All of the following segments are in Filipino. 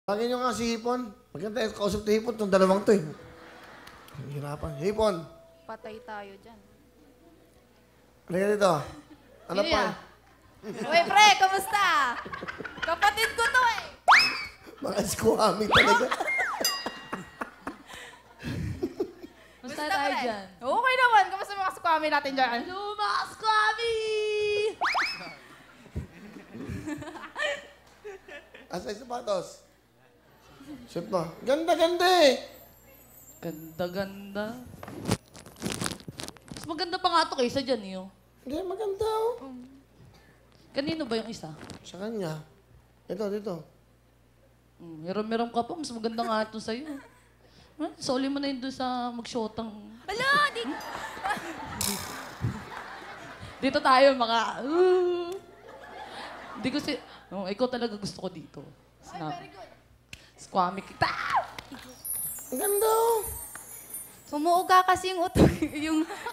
Tawagin nyo nga si Hipon. Maganda, kausap ni Hipon, itong dalawang to eh. Hirapan. Hipon. Patay tayo dyan. Halika dito. Ano Yun pa? yan. Uy, pre, kamusta? Kapatid ko to eh. Mga squammy talaga. Kamusta tayo dyan? Okay naman. Kamusta mga squammy natin dyan? Hello, mga squammy! Asa yung sapatos? Sip mo. Ganda-ganda eh. Ganda-ganda. Mas maganda pa nga ito kaysa dyan, eh. Hindi, maganda oh. Kanino ba yung isa? Sa kanya. Ito, dito. Meron-meron ka pa. Mas maganda nga ito sa'yo. Soli mo na yun doon sa magshotang. Hala, di... Dito tayo, mga... Hindi ko si... ikaw talaga gusto ko dito. Very good. Squammy kita. Ang ganda oh. Sumuuga kasi yung utok.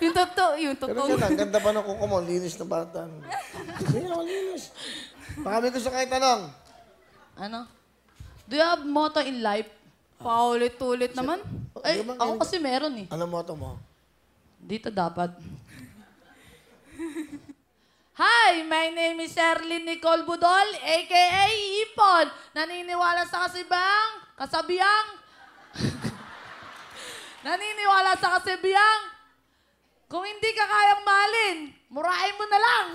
yung totoo. Yung Pero totoo. ganda, ang ganda pa ng kuko mo. Linis na bata. Sige, linis. Baka may gusto kayo tanong. Ano? Do you have motto in life? Paulit-ulit naman. Ay, ako kasi meron eh. Ano motto mo? Dito dapat. Hi, my name is Sherlyn Nicole Budol, a.k.a. Ipon. Naniniwala sa kasabihang. Naniniwala sa kasabihang. Kung hindi ka kayang mahalin, murahin mo na lang.